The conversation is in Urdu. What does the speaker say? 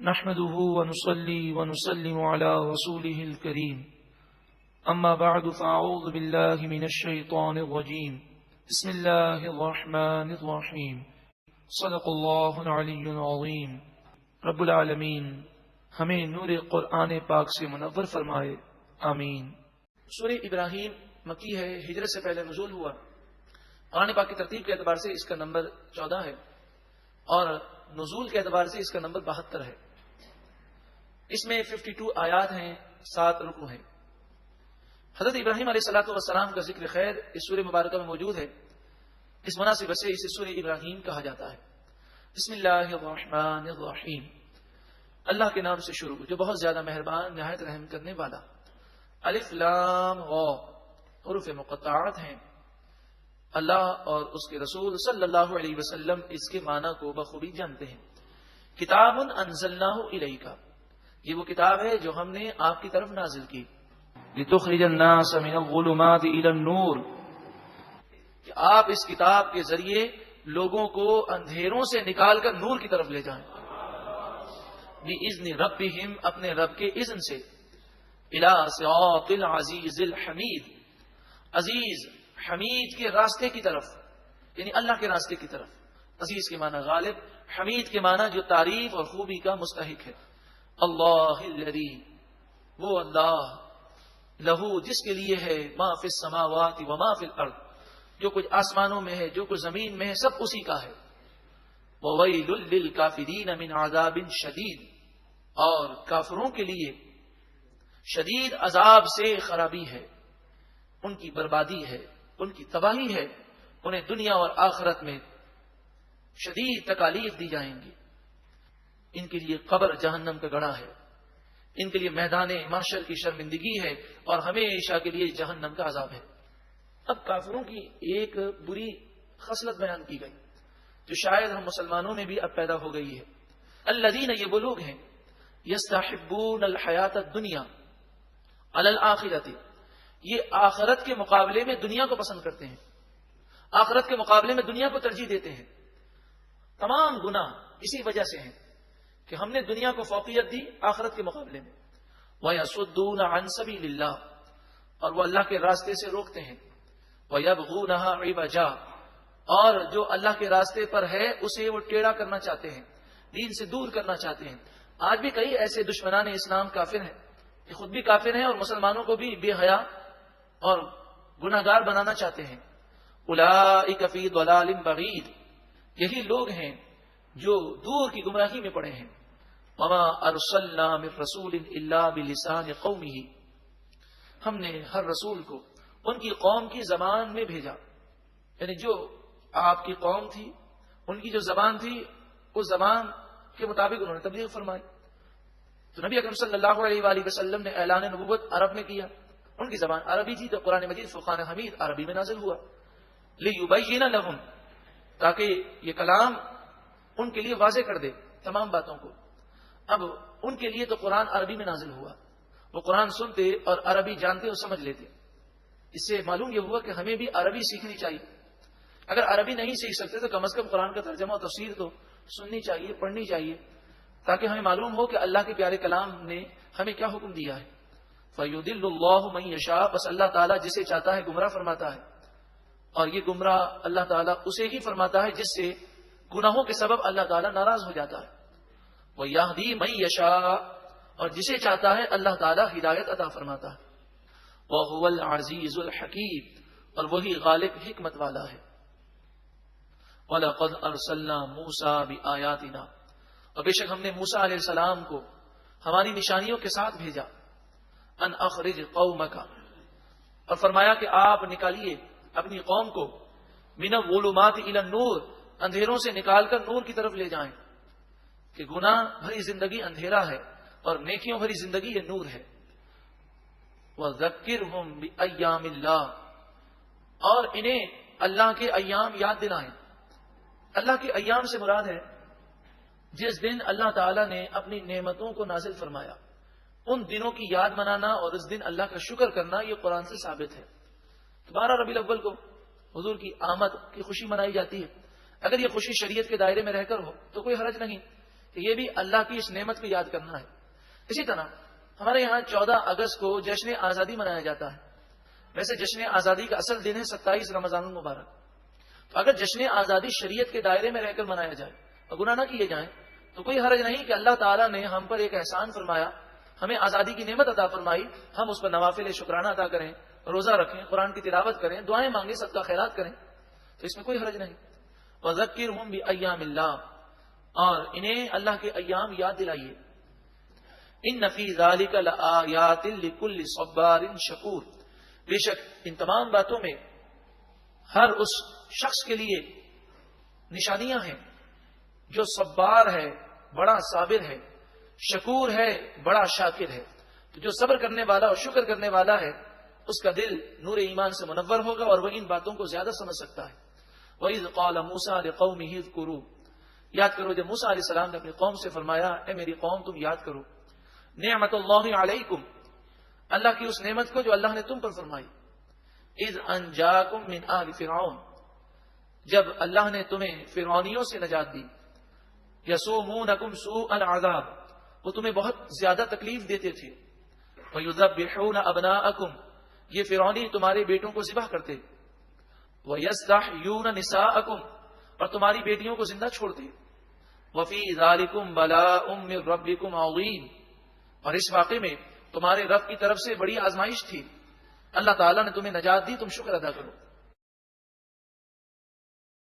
نحمده ونصلي ونسلم على رسوله الكريم أما بعد فأعوذ بالله من الشيطان الرجيم بسم الله الرحمن الرحيم صدق الله العلي العظيم رب العالمین ہمیں نور قرآن پاک سے منور فرمائے، آمین۔ سورہ ابراہیم مکی ہے، ہجرت سے پہلے نزول ہوا۔ قرآن پاک کی ترتیب کے اعتبار سے اس کا نمبر 14 ہے اور نزول کے اعتبار سے اس کا نمبر 72 ہے۔ اس میں 52 آیات ہیں، 7 رکوع ہیں۔ حضرت ابراہیم علیہ الصلوۃ والسلام کا ذکر خیر اس سورہ مبارکہ میں موجود ہے، اس مناسبت سے اسے سورہ ابراہیم کہا جاتا ہے۔ بسم اللہ الرحمن الرحیم، اللہ کے نام سے شروع جو بہت زیادہ مہربان نہایت رحم کرنے والا۔ الف لام را حروف مقطعات ہیں۔ اللہ اور اس کے رسول صلی اللہ علیہ وسلم اس کے معنی کو بخوبی جانتے ہیں۔ کتاب انزلناہ الیک، یہ وہ کتاب ہے جو ہم نے آپ کی طرف نازل کی۔ لتخرج الناس من الظلمات الی النور، کہ آپ اس کتاب کے ذریعے لوگوں کو اندھیروں سے نکال کر نور کی طرف لے جائیں۔ بِإِذْنِ رَبِّهِمْ، اپنے رب کے اذن سے۔ الی صراط العزیز الحمید، عزیز حمید کے راستے کی طرف، یعنی اللہ کے راستے کی طرف۔ عزیز کے معنی غالب، حمید کے معنی جو تعریف اور خوبی کا مستحق ہے۔ اللہ الذی، وہ اللہ، لہو جس کے لیے ہے، ما فی السماوات و ما فی الارض، جو کچھ آسمانوں میں ہے جو کچھ زمین میں ہے سب اسی کا ہے۔ وَوَيْلٌ لِّلْكَافِرِينَ مِنْ عَذَابٍ شَدِيدٍ، اور کافروں کے لیے شدید عذاب سے خرابی ہے، ان کی بربادی ہے، ان کی تباہی ہے، انہیں دنیا اور آخرت میں شدید تکالیف دی جائیں گی۔ ان کے لیے قبر جہنم کا گڑھا ہے، ان کے لیے میدان محشر کی شرمندگی ہے اور ہمیشہ کے لیے جہنم کا عذاب ہے۔ اب کافروں کی ایک بری خصلت بیان کی گئی جو شاید ہم مسلمانوں میں بھی اب پیدا ہو گئی ہے۔ الذین، یہ وہ لوگ ہیں، یستحبون الحیات الدنیا علی الآخرۃ، یہ آخرت کے مقابلے میں دنیا کو پسند کرتے ہیں، آخرت کے مقابلے میں دنیا کو ترجیح دیتے ہیں۔ تمام گناہ اسی وجہ سے ہیں کہ ہم نے دنیا کو فوقیت دی آخرت کے مقابلے میں۔ وَيَصُدُّونَ عَن سَبِيلِ اللَّهِ، اور وہ اللہ کے راستے سے روکتے ہیں۔ وَيَبْغُونَهَا عِوَجًا، اور جو اللہ کے راستے پر ہے اسے وہ ٹیڑھا کرنا چاہتے ہیں، دین سے دور کرنا چاہتے ہیں۔ آج بھی کئی ایسے دشمنان اسلام کافر ہیں کہ خود بھی کافر ہیں اور مسلمانوں کو بھی بے حیا اور گناہ گار بنانا چاہتے ہیں۔ اولئک فی ضلال بعید، یہی لوگ ہیں جو دور کی گمراہی میں پڑے ہیں۔ وما ارسلنا من رسول الا بلسان قومه، ہم نے ہر رسول کو ان کی قوم کی زبان میں بھیجا، یعنی جو آپ کی قوم تھی ان کی جو زبان تھی اس زبان کے مطابق انہوں نے تبلیغ فرمائی۔ تو نبی اکرم صلی اللہ علیہ وآلہ وسلم نے اعلان نبوت عرب میں کیا، ان کی زبان عربی تھی تو قرآن مجید فرقان حمید عربی میں نازل ہوا۔ لِيُبَيِّنَ لَهُمْ، تاکہ یہ کلام ان کے لیے واضح کر دے تمام باتوں کو۔ اب ان کے لیے تو قرآن عربی میں نازل ہوا، وہ قرآن سنتے اور عربی جانتے اور سمجھ لیتے۔ اس سے معلوم یہ ہوا کہ ہمیں بھی عربی سیکھنی چاہیے۔ اگر عربی نہیں سیکھ سکتے تو کم از کم قرآن کا ترجمہ اور تفسیر تو سننی چاہیے، پڑھنی چاہیے، تاکہ ہمیں معلوم ہو کہ اللہ کے پیارے کلام نے ہمیں کیا حکم دیا ہے۔ فَيُضِلُّ اللَّهُ مَن يَشَاءُ، بس اللہ تعالیٰ جسے چاہتا ہے گمراہ فرماتا ہے، اور یہ گمراہ اللہ تعالیٰ اسے ہی فرماتا ہے جس سے گناہوں کے سبب اللہ تعالیٰ ناراض ہو جاتا ہے۔ وَيَهْدِي مَن يَشَاءُ، اور جسے چاہتا ہے اللہ تعالیٰ ہدایت عطا فرماتا ہے۔ وَهُوَ الْعَزِيزُ الْحَكِيمُ، اور وہی غالب حکمت والا ہے۔ وَلَقَدْ أَرْسَلْنَا مُوسَىٰ بِآيَاتِنَا، اور بے شک ہم نے موسیٰ علیہ السلام کو ہماری نشانیوں کے ساتھ بھیجا۔ ان اخرج قومک، اور فرمایا کہ آپ نکالیے اپنی قوم کو من الظلمات الی النور، اندھیروں سے نکال کر نور کی طرف لے جائیں، کہ گناہ بھری زندگی اندھیرا ہے اور نیکیوں بھری زندگی یہ نور ہے۔ وَذَكِّرْهُمْ بِأَيَّامِ اللَّهِ، اور انہیں اللہ کے ایام یاد دلائیں۔ اللہ کے ایام سے مراد ہے جس دن اللہ تعالیٰ نے اپنی نعمتوں کو نازل فرمایا، ان دنوں کی یاد منانا اور اس دن اللہ کا شکر کرنا یہ قرآن سے ثابت ہے۔ 12 ربیع الاول کو حضور کی آمد کی خوشی منائی جاتی ہے۔ اگر یہ خوشی شریعت کے دائرے میں رہ کر ہو تو کوئی حرج نہیں، کہ یہ بھی اللہ کی اس نعمت کو یاد کرنا ہے۔ اسی طرح ہمارے یہاں 14 اگست کو جشن آزادی منایا جاتا ہے۔ ویسے جشن آزادی کا اصل دن ہے 27 رمضان المبارک۔ تو اگر جشن آزادی شریعت کے دائرے میں رہ کر منایا جائے اور گناہ نہ کیے جائیں تو کوئی حرج نہیں کہ اللہ تعالیٰ نے ہم پر ایک احسان فرمایا، ہمیں آزادی کی نعمت عطا فرمائی، ہم اس پر نوافل شکرانہ ادا کریں، روزہ رکھیں، قرآن کی تلاوت کریں، دعائیں مانگیں، صدقہ خیرات کریں، تو اس میں کوئی حرج نہیں۔ وَذَكِّرْهُمْ بِأَيَّامِ اللَّهِ، اور انہیں اللہ کے ایام یاد دلائیے۔ إِنَّ فِي ذَلِكَ لَآيَاتٍ لِكُلِّ صَبَّارٍ شَكُورٍ، بے شک ان تمام باتوں میں ہر اس شخص کے لیے نشانیاں ہیں جو صبار ہے، بڑا صابر ہے، شکور ہے، بڑا شاکر ہے۔ تو جو صبر کرنے والا اور شکر کرنے والا ہے اس کا دل نور ایمان سے منور ہوگا اور وہ ان باتوں کو زیادہ سمجھ سکتا ہے۔ وَإِذْ قَالَ مُوسَىٰ لِقَوْمِهِ اذْكُرُوا، یاد کرو جب موسیٰ علیہ السلام نے اپنی قوم سے فرمایا اے میری قوم تم یاد کرو نعمت اللہ علیکم، اللہ کی اس نعمت کو جو اللہ نے تم پر فرمائی۔ اذ انجاکم من آل فرعون، جب اللہ نے تمہیں فرعونیوں سے نجات دی۔ یسومونکم سوء العذاب، وہ تمہیں بہت زیادہ تکلیف دیتے تھے۔ وَيُذَبِّحُونَ أَبْنَاءَكُمْ، یہ فرعونی تمہارے بیٹوں کو ذبح کرتے۔ وَيَسْتَحْيُونَ نِسَاءَكُمْ، اور تمہاری بیٹیوں کو زندہ چھوڑتے۔ وَفِي ذَلِكُمْ بَلَاءٌ مِّن رَبِّكُمْ عَظِيمٌ، اور اس واقعے میں تمہارے رب کی طرف سے بڑی آزمائش تھی۔ اللہ تعالیٰ نے تمہیں نجات دی، تم شکر ادا کرو۔